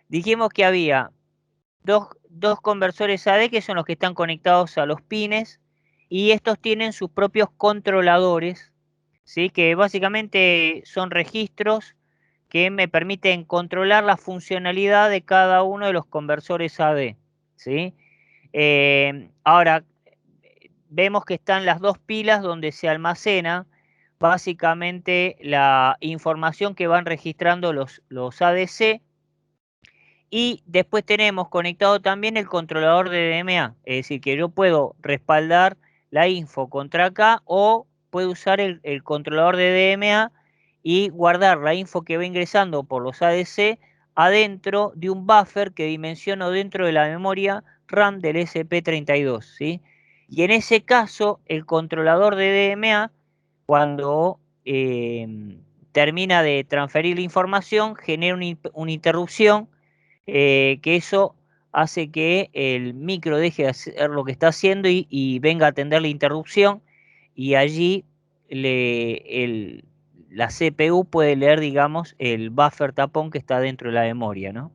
Dijimos que había dos conversores AD que son los que están conectados a los pines y estos tienen sus propios controladores, ¿sí? Que básicamente son registros que me permiten controlar la funcionalidad de cada uno de los conversores AD, ¿sí? Ahora, vemos que están las dos pilas donde se almacena básicamente la información que van registrando los ADC. Y después tenemos conectado también el controlador de DMA, es decir, que yo puedo respaldar la info contra acá o puedo usar el controlador de DMA y guardar la info que va ingresando por los ADC adentro de un buffer que dimensiono dentro de la memoria RAM del SP32, ¿sí? Y en ese caso, el controlador de DMA, cuando termina de transferir la información, genera una interrupción que eso hace que el micro deje de hacer lo que está haciendo y venga a atender la interrupción y allí la CPU puede leer, digamos, el buffer tapón que está dentro de la memoria, ¿no?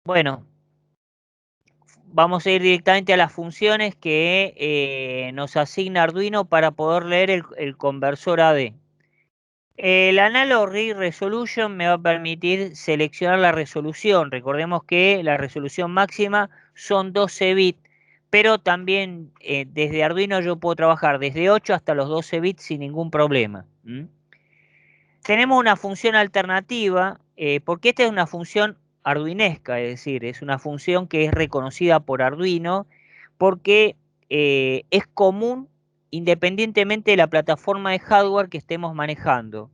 Bueno, vamos a ir directamente a las funciones que nos asigna Arduino para poder leer el conversor AD. El Analog Read Resolution me va a permitir seleccionar la resolución. Recordemos que la resolución máxima son 12 bits, pero también desde Arduino yo puedo trabajar desde 8 hasta los 12 bits sin ningún problema. Tenemos una función alternativa, porque esta es una función arduinesca, es decir, es una función que es reconocida por Arduino, porque es común independientemente de la plataforma de hardware que estemos manejando.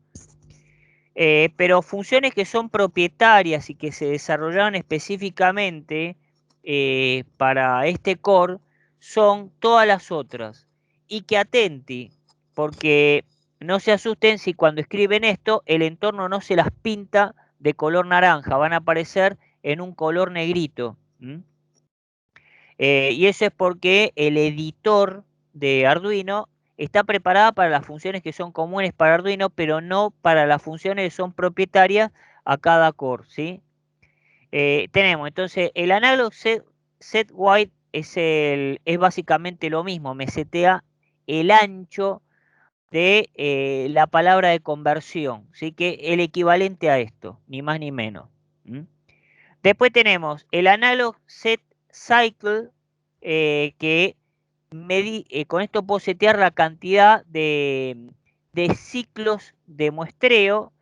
Pero funciones que son propietarias y que se desarrollaron específicamente para este core son todas las otras. Y que atenti, porque no se asusten si cuando escriben esto el entorno no se las pinta de color naranja, van a aparecer en un color negrito. Y eso es porque el editor de Arduino está preparada para las funciones que son comunes para Arduino, pero no para las funciones que son propietarias a cada core, ¿sí? Tenemos entonces el analog set wide es básicamente lo mismo, me setea el ancho de la palabra de conversión, ¿sí? Que el equivalente a esto, ni más ni menos. Después tenemos el analog set cycle, que con esto puedo setear la cantidad de ciclos de muestreo,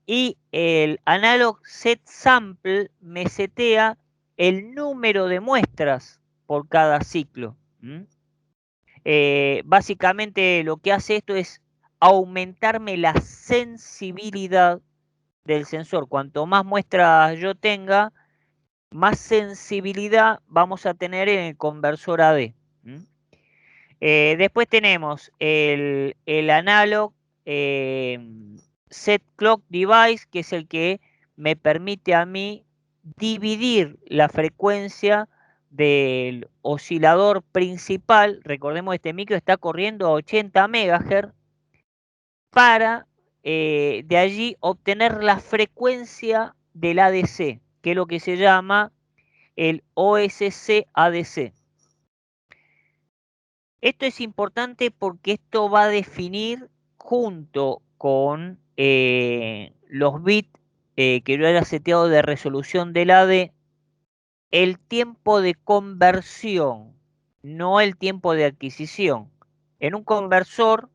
y el analog set sample me setea el número de muestras por cada ciclo. Básicamente lo que hace esto es aumentarme la sensibilidad del sensor. Cuanto más muestras yo tenga, más sensibilidad vamos a tener en el conversor AD. Después tenemos el analog set clock device, que es el que me permite a mí dividir la frecuencia del oscilador principal. Recordemos, este micro está corriendo a 80 MHz para de allí obtener la frecuencia del ADC, que es lo que se llama el OSC ADC. Esto es importante porque esto va a definir, junto con los bits que yo haya seteado de resolución del AD, el tiempo de conversión, no el tiempo de adquisición. En un conversor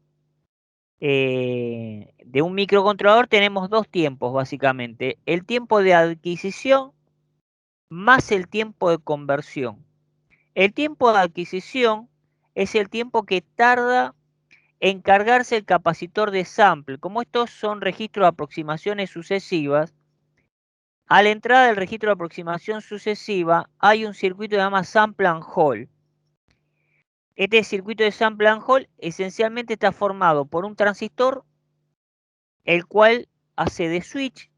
de un microcontrolador tenemos dos tiempos, básicamente: el tiempo de adquisición más el tiempo de conversión. El tiempo de adquisición es el tiempo que tarda en cargarse el capacitor de sample. Como estos son registros de aproximaciones sucesivas, a la entrada del registro de aproximación sucesiva hay un circuito que se llama sample and hold. Este circuito de sample and hold esencialmente está formado por un transistor, el cual hace de switch,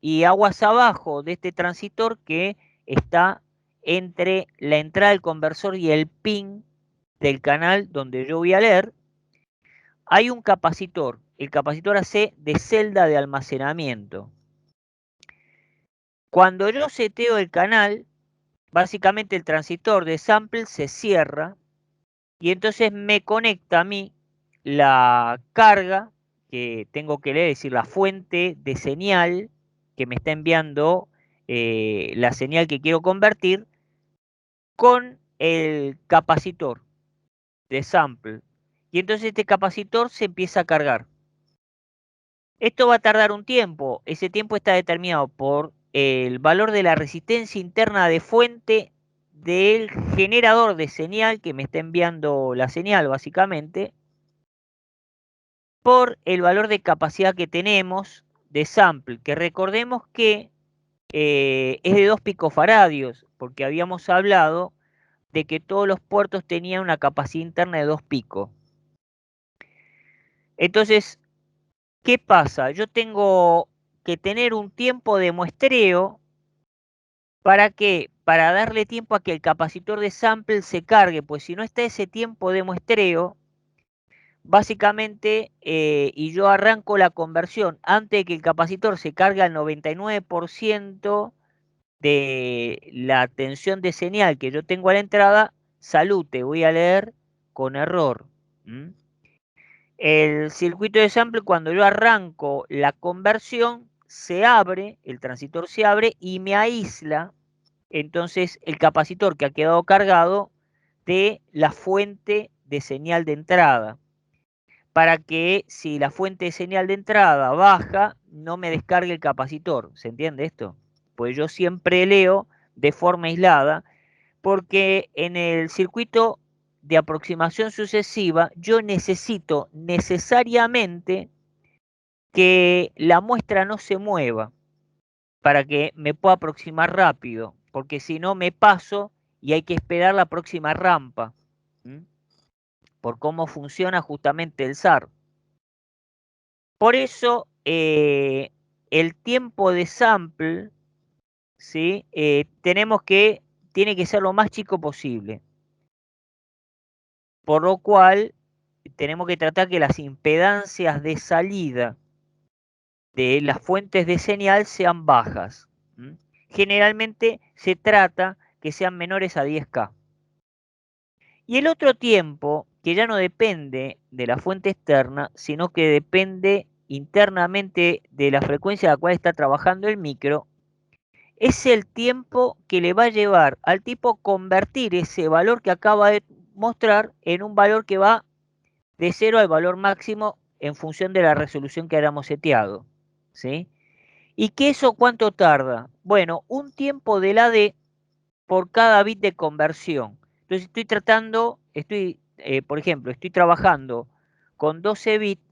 y aguas abajo de este transistor, que está entre la entrada del conversor y el pin del canal donde yo voy a leer, hay un capacitor. El capacitor hace de celda de almacenamiento. Cuando yo seteo el canal, básicamente el transistor de sample se cierra y entonces me conecta a mí la carga que tengo que leer, es decir, la fuente de señal que me está enviando la señal que quiero convertir con el capacitor de sample. Y entonces este capacitor se empieza a cargar. Esto va a tardar un tiempo. Ese tiempo está determinado por el valor de la resistencia interna de fuente del generador de señal que me está enviando la señal, básicamente, por el valor de capacidad que tenemos de sample, que recordemos que es de 2 picofaradios, porque habíamos hablado de que todos los puertos tenían una capacidad interna de 2 picos. Entonces, ¿qué pasa? Yo tengo que tener un tiempo de muestreo. ¿Para qué? Para darle tiempo a que el capacitor de sample se cargue, pues si no está ese tiempo de muestreo, básicamente, y yo arranco la conversión antes de que el capacitor se cargue al 99% de la tensión de señal que yo tengo a la entrada, salud, te voy a leer con error. ¿Mm? El circuito de sample, cuando yo arranco la conversión, se abre, el transistor se abre y me aísla entonces el capacitor que ha quedado cargado de la fuente de señal de entrada, para que si la fuente de señal de entrada baja, no me descargue el capacitor. ¿Se entiende esto? Pues yo siempre leo de forma aislada, porque en el circuito de aproximación sucesiva yo necesito necesariamente que la muestra no se mueva para que me pueda aproximar rápido, porque si no me paso y hay que esperar la próxima rampa, ¿m? Por cómo funciona justamente el SAR. Por eso el tiempo de sample, ¿sí? Tiene que ser lo más chico posible, por lo cual tenemos que tratar que las impedancias de salida de las fuentes de señal sean bajas. ¿M? Generalmente se trata que sean menores a 10K. Y el otro tiempo, que ya no depende de la fuente externa, sino que depende internamente de la frecuencia a la cual está trabajando el micro, es el tiempo que le va a llevar al tipo convertir ese valor que acaba de mostrar en un valor que va de 0 al valor máximo en función de la resolución que hayamos seteado. ¿Sí? ¿Y qué eso cuánto tarda? Bueno, un tiempo de la D por cada bit de conversión. Entonces por ejemplo, estoy trabajando con 12 bits,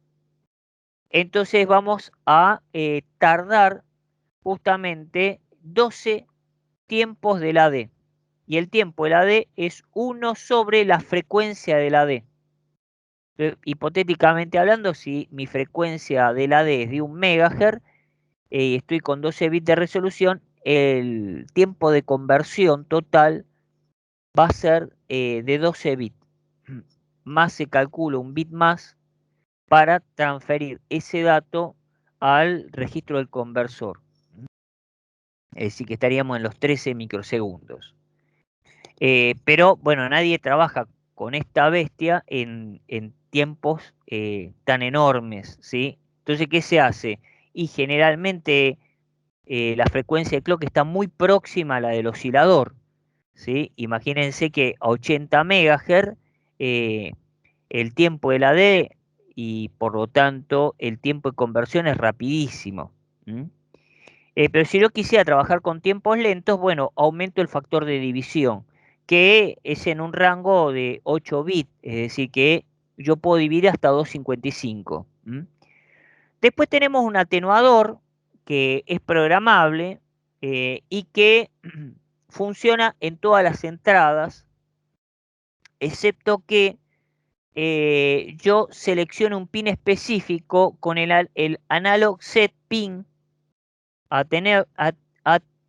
entonces vamos a tardar justamente 12 tiempos de la D. Y el tiempo de la D es 1 sobre la frecuencia de la D. Hipotéticamente hablando, si mi frecuencia de la D es de 1 MHz, estoy con 12 bits de resolución, el tiempo de conversión total va a ser de 12 bits. Más se calcula un bit más para transferir ese dato al registro del conversor. Es decir, que estaríamos en los 13 microsegundos. Pero bueno, nadie trabaja con esta bestia en tiempos tan enormes, ¿sí? Entonces, ¿qué se hace? Y generalmente la frecuencia de clock está muy próxima a la del oscilador, ¿sí? Imagínense que a 80 MHz el tiempo de la D y por lo tanto el tiempo de conversión es rapidísimo. Pero si yo quisiera trabajar con tiempos lentos, bueno, aumento el factor de división, que es en un rango de 8 bits, es decir, que yo puedo dividir hasta 255. Después tenemos un atenuador que es programable y que funciona en todas las entradas, excepto que yo selecciono un pin específico con el analog set pin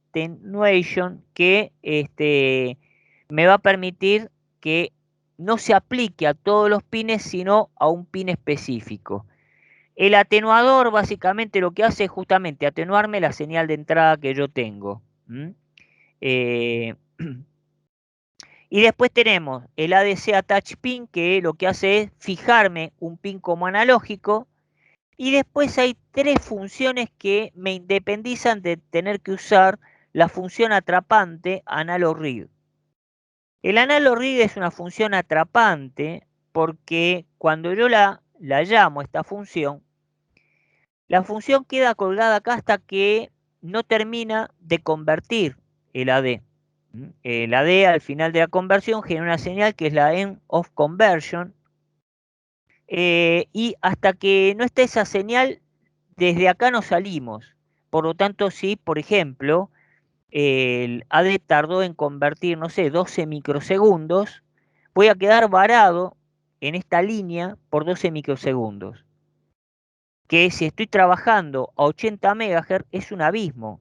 attenuation que me va a permitir que no se aplique a todos los pines, sino a un pin específico. El atenuador básicamente lo que hace es justamente atenuarme la señal de entrada que yo tengo. Eh, y después tenemos el ADC Attach Pin, que lo que hace es fijarme un pin como analógico. Y después hay tres funciones que me independizan de tener que usar la función atrapante analog read. El analog read es una función atrapante porque cuando yo la llamo esta función, la función queda colgada acá hasta que no termina de convertir el AD. El AD al final de la conversión genera una señal que es la end of conversion. Y hasta que no esté esa señal, desde acá no salimos. Por lo tanto, si, por ejemplo, el AD tardó en convertir, no sé, 12 microsegundos, voy a quedar varado en esta línea por 12 microsegundos. Que si estoy trabajando a 80 MHz es un abismo.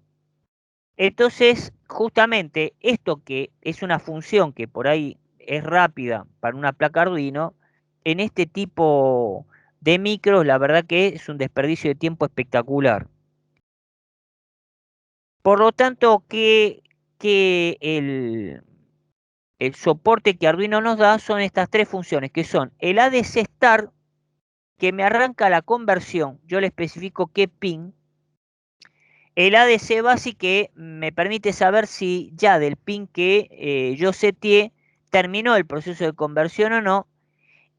Entonces, justamente esto que es una función que por ahí es rápida para una placa Arduino, en este tipo de micros, la verdad que es un desperdicio de tiempo espectacular. Por lo tanto, que el soporte que Arduino nos da son estas tres funciones, que son el ADC Start, que me arranca la conversión, yo le especifico qué pin. El ADC Basic, que me permite saber si ya del pin que yo seteé terminó el proceso de conversión o no.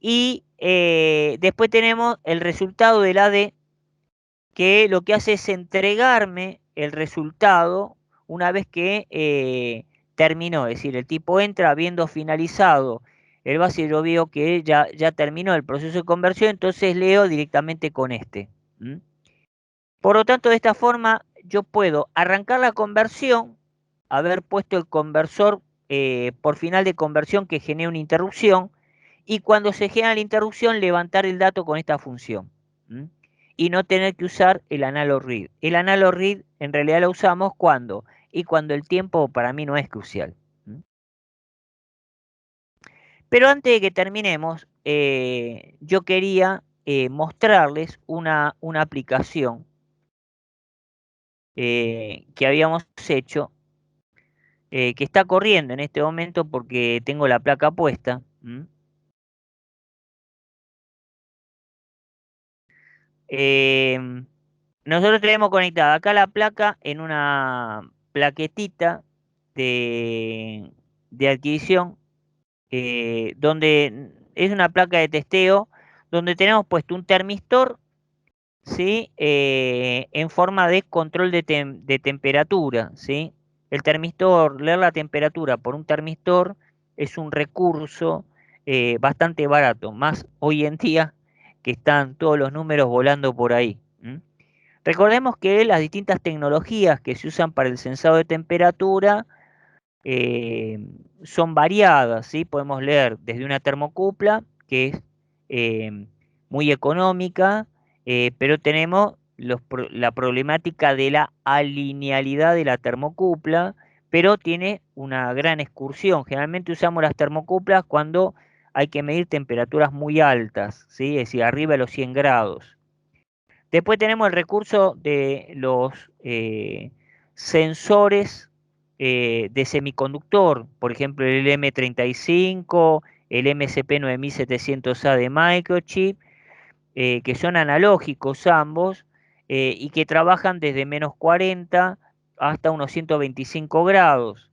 Y después tenemos el resultado del AD, que lo que hace es entregarme el resultado una vez que terminó. Es decir, el tipo entra habiendo finalizado el base, yo veo que ya terminó el proceso de conversión, entonces leo directamente con este. Por lo tanto, de esta forma yo puedo arrancar la conversión, haber puesto el conversor por final de conversión que genera una interrupción, y cuando se genera la interrupción levantar el dato con esta función. Y no tener que usar el analog read. El analog read en realidad lo usamos cuando, y cuando el tiempo para mí no es crucial. Pero antes de que terminemos, yo quería mostrarles una aplicación que habíamos hecho, que está corriendo en este momento porque tengo la placa puesta. Nosotros tenemos conectada acá la placa en una plaquetita de adquisición, donde es una placa de testeo, donde tenemos puesto un termistor, ¿sí? En forma de control de temperatura, ¿sí? El termistor, leer la temperatura por un termistor es un recurso bastante barato, más hoy en día que están todos los números volando por ahí. Recordemos que las distintas tecnologías que se usan para el sensado de temperatura eh, son variadas, ¿sí? Podemos leer desde una termocupla, que es muy económica, pero tenemos la problemática de la alinealidad de la termocupla, pero tiene una gran excursión. Generalmente usamos las termocuplas cuando hay que medir temperaturas muy altas, ¿sí? Es decir, arriba de los 100 grados. Después tenemos el recurso de los sensores de semiconductor, por ejemplo el M35, el MSP9700A de Microchip, que son analógicos ambos y que trabajan desde -40 hasta unos 125 grados.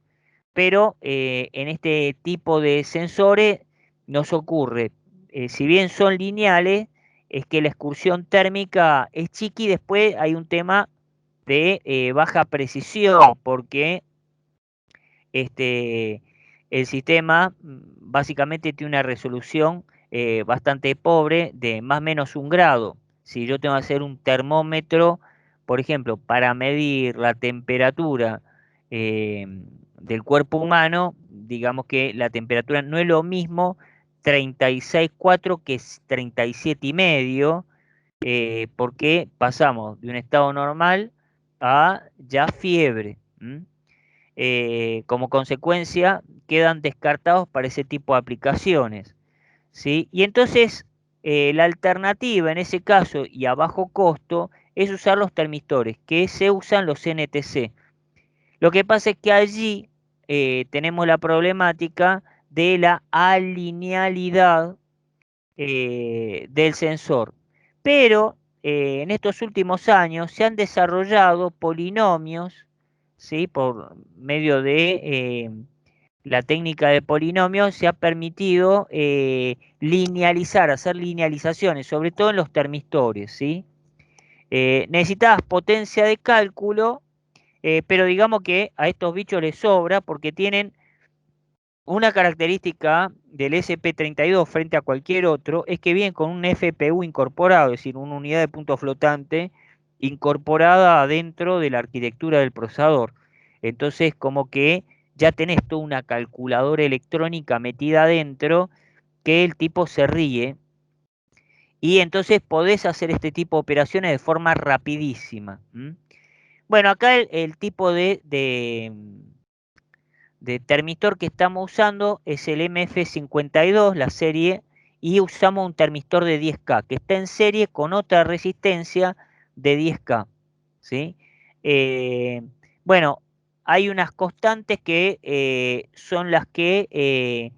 Pero en este tipo de sensores nos ocurre, si bien son lineales, es que la excursión térmica es chiqui, y después hay un tema de baja precisión, porque este, el sistema básicamente tiene una resolución bastante pobre de más o menos 1 grado. Si yo tengo que hacer un termómetro, por ejemplo, para medir la temperatura eh, del cuerpo humano, digamos que la temperatura no es lo mismo 36,4 que 37,5, porque pasamos de un estado normal a ya fiebre. Como consecuencia, quedan descartados para ese tipo de aplicaciones, ¿sí? Y entonces, La alternativa en ese caso y a bajo costo es usar los termistores, que se usan los NTC. Lo que pasa es que allí tenemos la problemática de la alinealidad del sensor. Pero en estos últimos años se han desarrollado polinomios, ¿sí? Por medio de la técnica de polinomios se ha permitido linealizar, hacer linealizaciones, sobre todo en los termistores, ¿sí? Necesitabas potencia de cálculo, pero digamos que a estos bichos les sobra porque tienen una característica del SP32 frente a cualquier otro, es que vienen con un FPU incorporado, es decir, una unidad de punto flotante incorporada adentro de la arquitectura del procesador. Entonces, como que ya tenés toda una calculadora electrónica metida adentro que el tipo se ríe y entonces podés hacer este tipo de operaciones de forma rapidísima. Bueno, acá el tipo de termistor que estamos usando es el MF52, la serie, y usamos un termistor de 10K, que está en serie con otra resistencia de 10K, ¿sí? Eh, bueno, hay unas constantes que son las que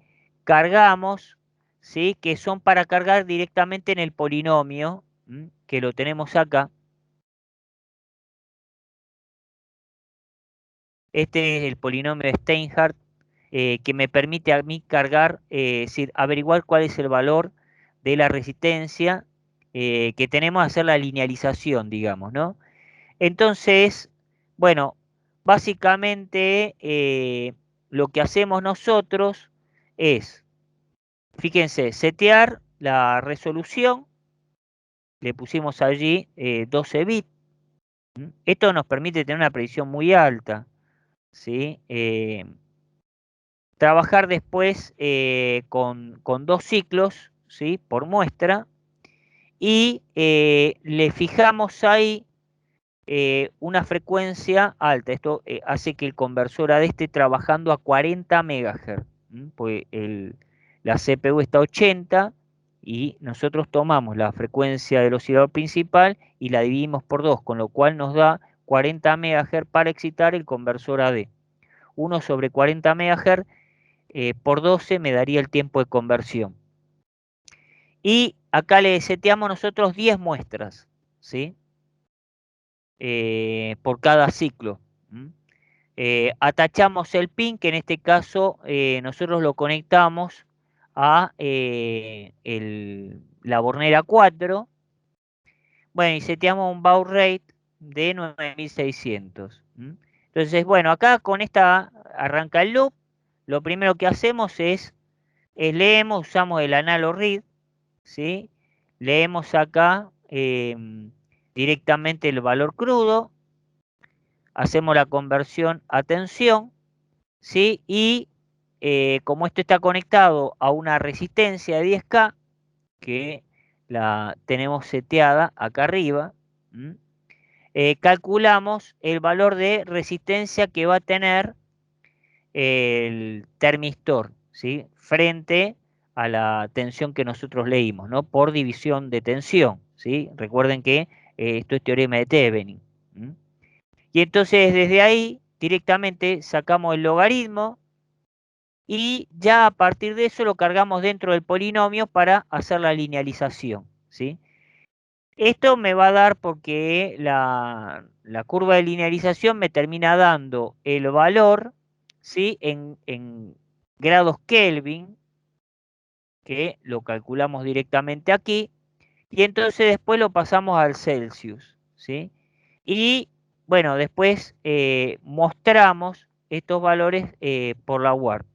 cargamos, ¿sí? Que son para cargar directamente en el polinomio, que lo tenemos acá. Este es el polinomio de Steinhardt, que me permite a mí cargar, es decir, averiguar cuál es el valor de la resistencia que tenemos a hacer la linealización, digamos, ¿no? Entonces, bueno, básicamente lo que hacemos nosotros es, fíjense, setear la resolución, le pusimos allí 12 bits. Esto nos permite tener una precisión muy alta, ¿sí? Trabajar después con 2 ciclos, ¿sí? Por muestra, y le fijamos ahí una frecuencia alta. Esto hace que el conversor AD esté trabajando a 40 MHz, pues la CPU está a 80 y nosotros tomamos la frecuencia del oscilador principal y la dividimos por 2, con lo cual nos da 40 MHz para excitar el conversor AD. 1 sobre 40 MHz por 12 me daría el tiempo de conversión. Y acá le seteamos nosotros 10 muestras, ¿sí? Por cada ciclo. Atachamos el pin, que en este caso nosotros lo conectamos a la bornera 4. Bueno, y seteamos un baud rate de 9600. Entonces, bueno, acá con esta arranca el loop. Lo primero que hacemos es leemos, usamos el analog read, ¿sí? Leemos acá directamente el valor crudo, hacemos la conversión a tensión, ¿sí? Y como esto está conectado a una resistencia de 10K, que la tenemos seteada acá arriba, calculamos el valor de resistencia que va a tener el termistor, ¿sí? Frente a la tensión que nosotros leímos, ¿no? Por división de tensión, ¿sí? Recuerden que esto es teorema de Thevenin. Y entonces desde ahí directamente sacamos el logaritmo y ya a partir de eso lo cargamos dentro del polinomio para hacer la linealización, ¿sí? Esto me va a dar porque la curva de linealización me termina dando el valor, ¿sí? En grados Kelvin, que lo calculamos directamente aquí, y entonces después lo pasamos al Celsius, ¿sí? Y bueno, después mostramos estos valores por la UART.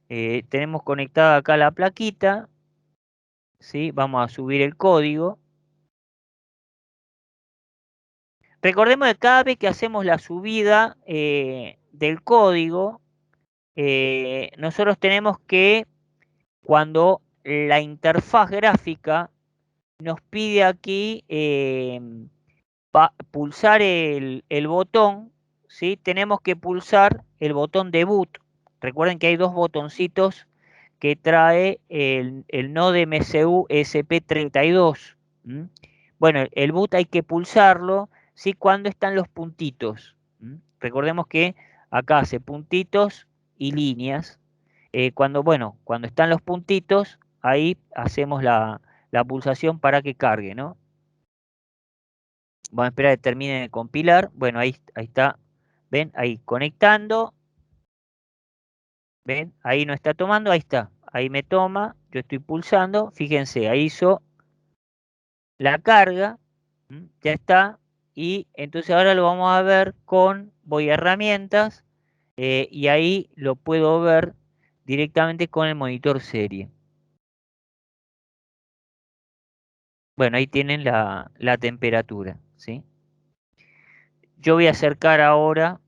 Tenemos conectada acá la plaquita, ¿sí? Vamos a subir el código. Recordemos que cada vez que hacemos la subida del código, nosotros tenemos que, cuando la interfaz gráfica nos pide aquí pulsar el botón, ¿sí? Tenemos que pulsar el botón de boot. Recuerden que hay 2 botoncitos que trae el Node MCU ESP32. ¿M? Bueno, el boot hay que pulsarlo, ¿sí? Cuando están los puntitos. ¿M? Recordemos que acá hace puntitos y líneas. Cuando están los puntitos, ahí hacemos la pulsación para que cargue, ¿no? Vamos a esperar a que termine de compilar. Bueno, ahí está. ¿Ven? Ahí conectando. ¿Ven? Ahí no está tomando, ahí está. Ahí me toma, yo estoy pulsando. Fíjense, ahí hizo la carga. Ya está. Y entonces ahora lo vamos a ver voy a herramientas, y ahí lo puedo ver directamente con el monitor serie. Bueno, ahí tienen la temperatura, ¿sí? Yo voy a acercar ahora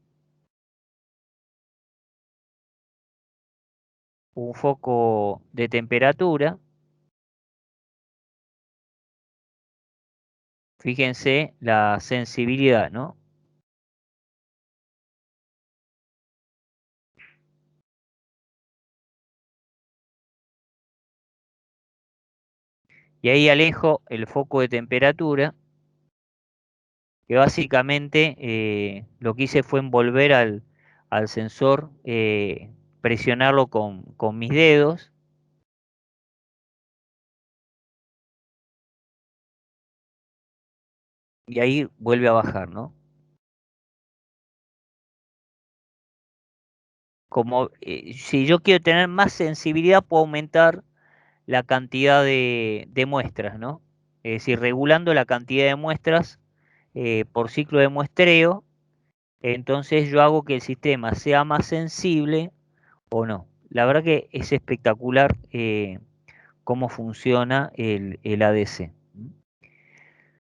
un foco de temperatura. Fíjense la sensibilidad, ¿no? Y ahí alejo el foco de temperatura, que básicamente lo que hice fue envolver al sensor, presionarlo con mis dedos, y ahí vuelve a bajar, ¿no? Como si yo quiero tener más sensibilidad, puedo aumentar la cantidad de muestras, ¿no? Es decir, regulando la cantidad de muestras por ciclo de muestreo, entonces yo hago que el sistema sea más sensible o no. La verdad que es espectacular cómo funciona el ADC.